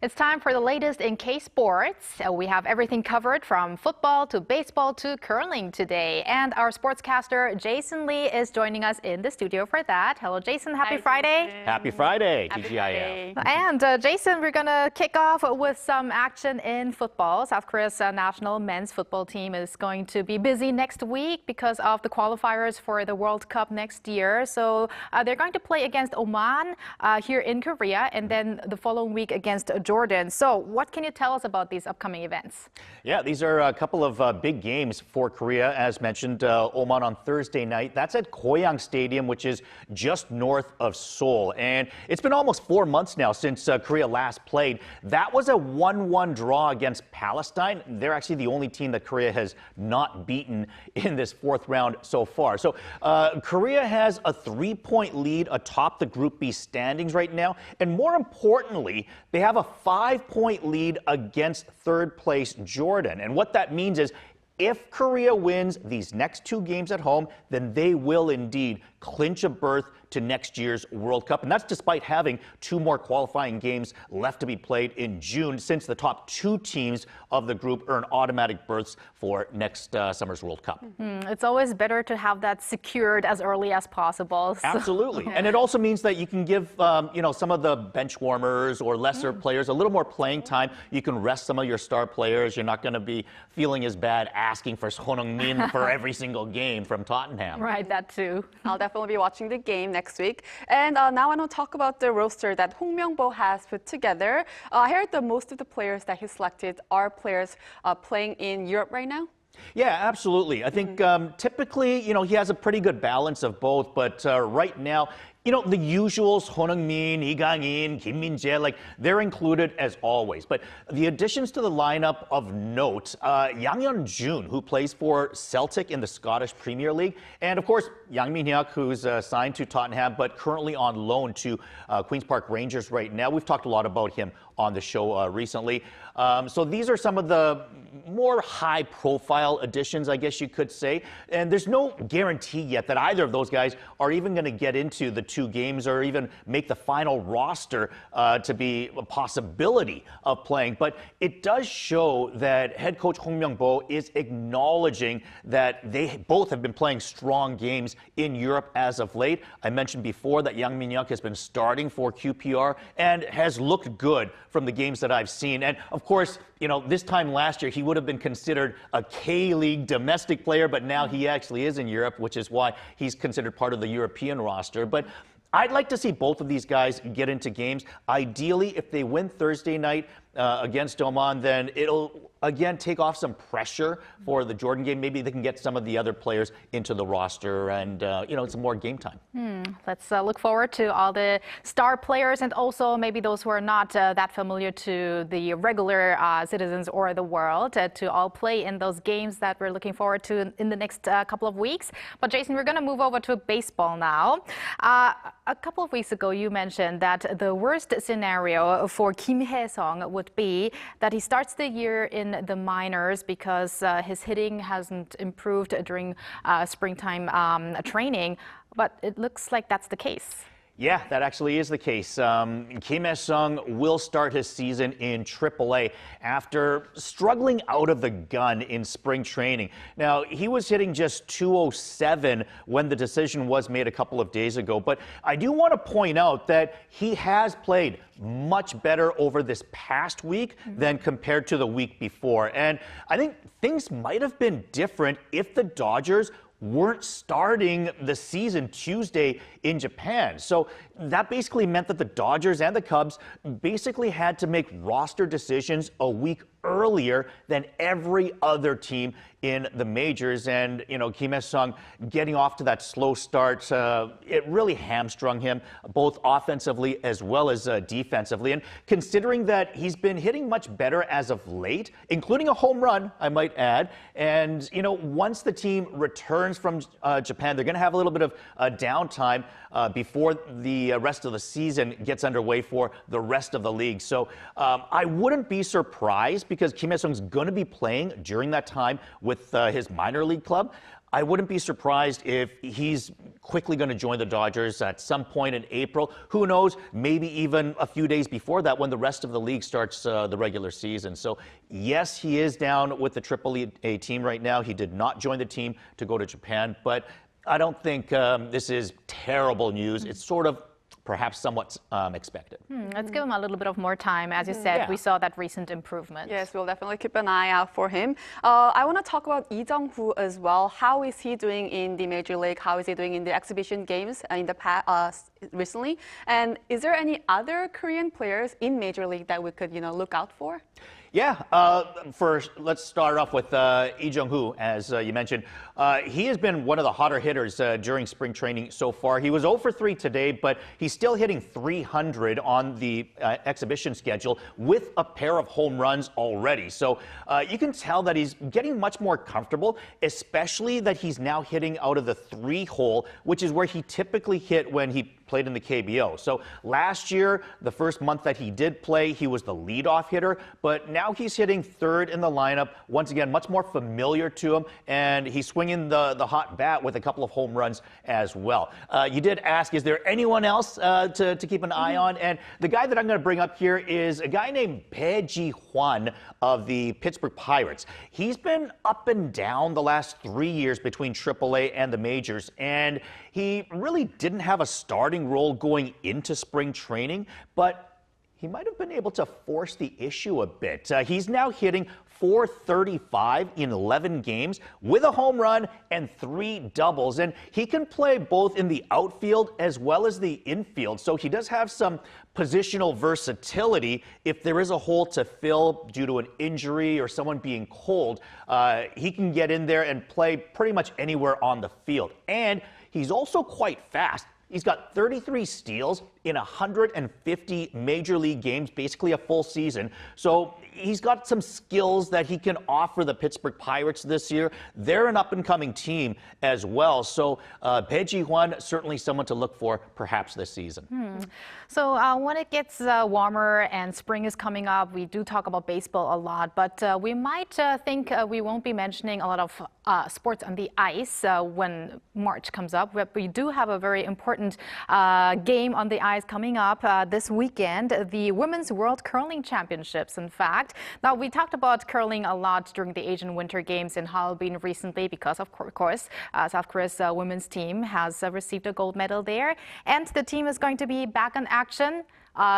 It's time for the latest in K-sports. We have everything covered from football to baseball to curling today. And our sportscaster Jason Lee is joining us in the studio for that. Hello, Jason. Happy Friday. Jason. Happy Friday, TGIF. And Jason, we're going to kick off with some action in football. South Korea's national men's football team is going to be busy next week because of the qualifiers for the World Cup next year. So they're going to play against Oman here in Korea and then the following week against Jordan. So what can you tell us about these upcoming events? Yeah, these are a couple of big games for Korea. As mentioned, Oman on Thursday night. That's at Goyang Stadium, which is just north of Seoul. And it's been almost 4 months now since Korea last played. That was a 1-1 draw against Palestine. They're actually the only team that Korea has not beaten in this fourth round so far. So Korea has a 3-point lead atop the Group B standings right now. And more importantly, they have a 5-point lead against third place Jordan. And what that means is if Korea wins these next 2 games at home, then they will indeed clinch a berth to next year's World Cup. And that's despite having 2 more qualifying games left to be played in June, since the top 2 teams of the group earn automatic berths for next summer's World Cup. It's always better to have that secured as early as possible. Absolutely. And it also means that you can give some of the bench warmers or lesser players a little more playing time. You can rest some of your star players. You're not going to be feeling as bad asking for Son Heung-min for every single game from Tottenham. Right, that too. I'll definitely be watching the game next week. And now I want to talk about the roster that Hong Myung-bo has put together. I heard that most of the players that he selected are players playing in Europe right now. Yeah, absolutely. I think typically, he has a pretty good balance of both. But right now, the usuals, Son Heung-min, Lee Gang-in, Kim Min-jae, they're included as always. But the additions to the lineup of note, Yang Yeon-jun, who plays for Celtic in the Scottish Premier League, and of course, Yang Min-hyuk, who's signed to Tottenham, but currently on loan to Queen's Park Rangers right now. We've talked a lot about him on the show recently. So these are some of the more high-profile additions, I guess you could say. And there's no guarantee yet that either of those guys are even going to get into the 2 games or even make the final roster to be a possibility of playing. But it does show that head coach Hong Myung-bo is acknowledging that they both have been playing strong games in Europe as of late. I mentioned before that Yang Min-hyuk has been starting for QPR and has looked good from the games that I've seen. And of course, this time last year, he would have been considered a K-League domestic player, but now he actually is in Europe, which is why he's considered part of the European roster. But I'd like to see both of these guys get into games. Ideally, if they win Thursday night against Oman, then it'll again take off some pressure for the Jordan game. Maybe they can get some of the other players into the roster and, some more game time. Let's look forward to all the star players and also maybe those who are not that familiar to the regular citizens or the world to all play in those games that we're looking forward to in the next couple of weeks. But Jason, we're going to move over to baseball now. A couple of weeks ago, you mentioned that the worst scenario for Kim Hae-sung would be that he starts the year in the minors because his hitting hasn't improved during springtime training. But it looks like that's the case. Yeah, that actually is the case. Kim Hae-sung will start his season in AAA after struggling out of the gun in spring training. Now, he was hitting just .207 when the decision was made a couple of days ago. But I do want to point out that he has played much better over this past week than compared to the week before. And I think things might have been different if the Dodgers weren't starting the season Tuesday in Japan. So that basically meant that the Dodgers and the Cubs basically had to make roster decisions a week earlier than every other team in the majors. And, Kim Hae-sung getting off to that slow start, it really hamstrung him, both offensively as well as defensively. And considering that he's been hitting much better as of late, including a home run, I might add, and, once the team returns from Japan, they're going to have a little bit of downtime before the rest of the season gets underway for the rest of the league. So I wouldn't be surprised because Kim Hae-sung's going to be playing during that time with his minor league club. I wouldn't be surprised if he's quickly going to join the Dodgers at some point in April. Who knows, maybe even a few days before that when the rest of the league starts the regular season. So yes, he is down with the AAA team right now. He did not join the team to go to Japan, but I don't think this is terrible news. It's sort of perhaps somewhat expected. Let's give him a little bit of more time. As you said, we saw that recent improvement. Yes, we'll definitely keep an eye out for him. I want to talk about Lee Jung-woo as well. How is he doing in the Major League? How is he doing in the exhibition games in the past, recently? And is there any other Korean players in Major League that we could, look out for? Yeah, first, let's start off with Lee Jung-woo, as you mentioned. He has been one of the hotter hitters during spring training so far. He was 0 for 3 today, but he's still hitting 300 on the exhibition schedule with a pair of home runs already. So you can tell that he's getting much more comfortable, especially that he's now hitting out of the 3-hole, which is where he typically hit when he played in the KBO. So last year, the first month that he did play, he was the leadoff hitter, but now he's hitting 3rd in the lineup. Once again, much more familiar to him, and he's swinging the hot bat with a couple of home runs as well. You did ask, is there anyone else to keep an eye on? And the guy that I'm going to bring up here is a guy named Bae Ji-hwan of the Pittsburgh Pirates. He's been up and down the last 3 years between AAA and the majors, and he really didn't have a starting role going into spring training, but he might have been able to force the issue a bit. He's now hitting .435 in 11 games with a home run and 3 doubles. And he can play both in the outfield as well as the infield. So he does have some positional versatility. If there is a hole to fill due to an injury or someone being cold, he can get in there and play pretty much anywhere on the field. And he's also quite fast. He's got 33 steals in 150 Major League games, basically a full season. So he's got some skills that he can offer the Pittsburgh Pirates this year. They're an up-and-coming team as well. So Bae Ji-hwan, certainly someone to look for perhaps this season. So when it gets warmer and spring is coming up, we do talk about baseball a lot, but we might think we won't be mentioning a lot of sports on the ice when March comes up. But we do have a very important game on the ice coming up this weekend, the Women's World Curling Championships, in fact. Now, we talked about curling a lot during the Asian Winter Games in Halloween recently because, of course, South Korea's women's team has received a gold medal there. And the team is going to be back in action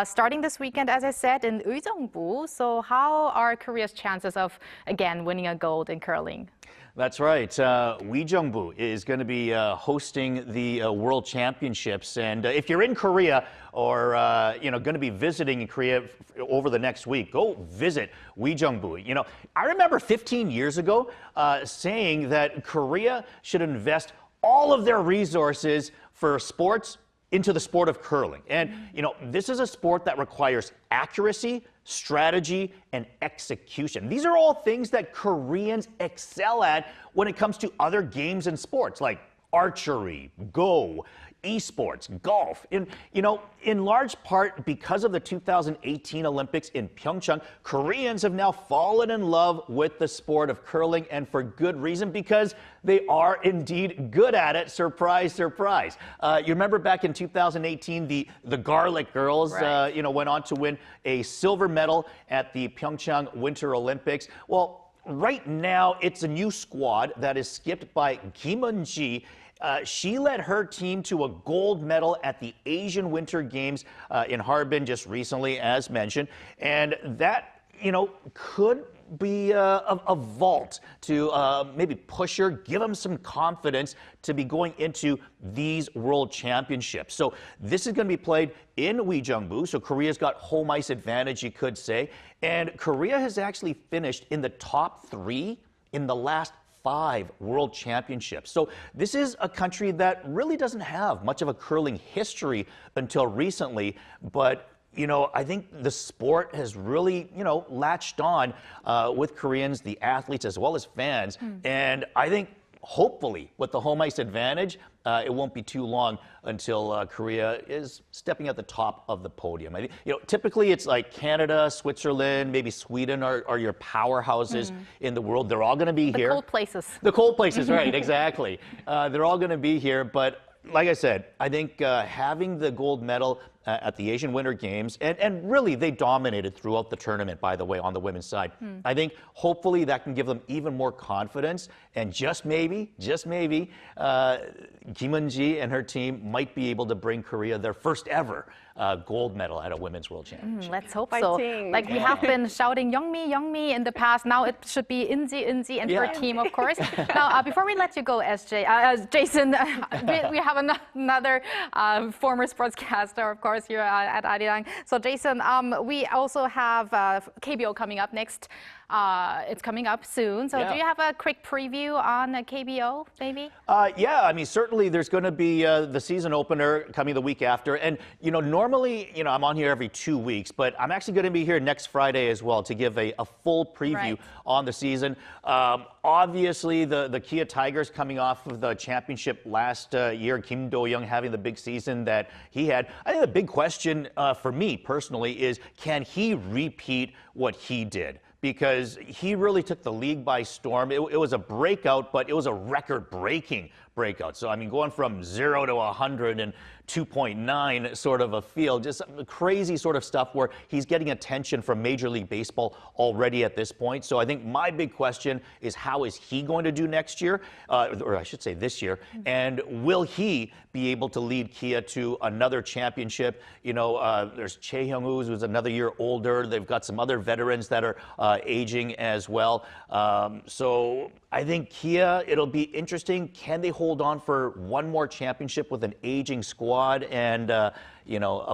starting this weekend, as I said, in Uijeongbu. So how are Korea's chances of, again, winning a gold in curling? That's right. Uijeongbu is going to be hosting the World Championships. And if you're in Korea or, going to be visiting in Korea over the next week, go visit Uijeongbu. I remember 15 years ago saying that Korea should invest all of their resources for sports into the sport of curling. And, this is a sport that requires accuracy, strategy, and execution. These are all things that Koreans excel at when it comes to other games and sports like archery, go, esports, golf. In large part because of the 2018 Olympics in Pyeongchang, Koreans have now fallen in love with the sport of curling, and for good reason, because they are indeed good at it. Surprise, surprise. You remember back in 2018, the Garlic Girls, right. Went on to win a silver medal at the Pyeongchang Winter Olympics. Well, right now, it's a new squad that is skipped by Kim Eun-ji. She led her team to a gold medal at the Asian Winter Games in Harbin just recently, as mentioned. And that, could be a vault to maybe push her, give them some confidence to be going into these World Championships. So this is going to be played in Uijeongbu. So Korea's got home ice advantage, you could say. And Korea has actually finished in the top 3 in the last 5 World Championships. So this is a country that really doesn't have much of a curling history until recently, but I think the sport has really, latched on with Koreans, the athletes, as well as fans. And I think hopefully with the home ice advantage, it won't be too long until Korea is stepping at the top of the podium. I think, typically it's like Canada, Switzerland, maybe Sweden are your powerhouses in the world. They're all going to be here. The cold places. The cold places, right, exactly. They're all going to be here, but like I said, I think having the gold medal at the Asian Winter Games, and really they dominated throughout the tournament, by the way, on the women's side. I think hopefully that can give them even more confidence, and just maybe, Kim Eun-ji and her team might be able to bring Korea their first ever gold medal at a Women's World Championship. Let's hope Fighting. so. Like we have been shouting Youngmi, Youngmi in the past. Now it should be Eunji, Eunji, and her team, of course. Now, before we let you go, Jason, we have another former sportscaster, of course, here at Arirang. So, Jason, we also have KBO coming up next. It's coming up soon. So, do you have a quick preview on KBO, maybe? Yeah, I mean, certainly there's going to be the season opener coming the week after. And, normally, I'm on here every 2 weeks, but I'm actually going to be here next Friday as well to give a full preview on the season. Obviously, the Kia Tigers coming off of the championship last year, Kim Do-young having the big season that he had. I think the big question for me personally is, can he repeat what he did? Because he really took the league by storm. It was a breakout, but it was a record-breaking breakout. So, I mean, going from 0 to 100 and 2.9 sort of a field, just crazy sort of stuff where he's getting attention from Major League Baseball already at this point. So I think my big question is, how is he going to do next year, or I should say this year, and will he be able to lead Kia to another championship? There's Chae Hyung-woo, who's another year older. They've got some other veterans that are aging as well. So I think Kia, it'll be interesting. Can they hold on for one more championship with an aging squad and, a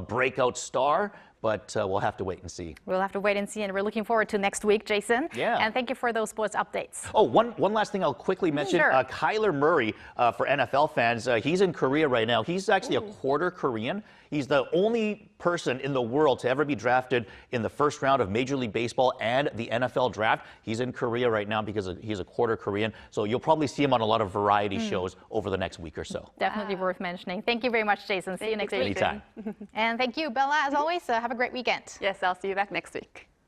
breakout star? But we'll have to wait and see. We'll have to wait and see, and we're looking forward to next week, Jason. Yeah. And thank you for those sports updates. Oh, one last thing I'll quickly mention. Sure. Kyler Murray, for NFL fans, he's in Korea right now. He's actually a quarter Korean. He's the only person in the world to ever be drafted in the first round of Major League Baseball and the NFL draft. He's in Korea right now because he's a quarter Korean. So you'll probably see him on a lot of variety shows over the next week or so. Definitely worth mentioning. Thank you very much, Jason. See you next week. Anytime. And thank you, Bella, as always. Have a great weekend. Yes, I'll see you back next week.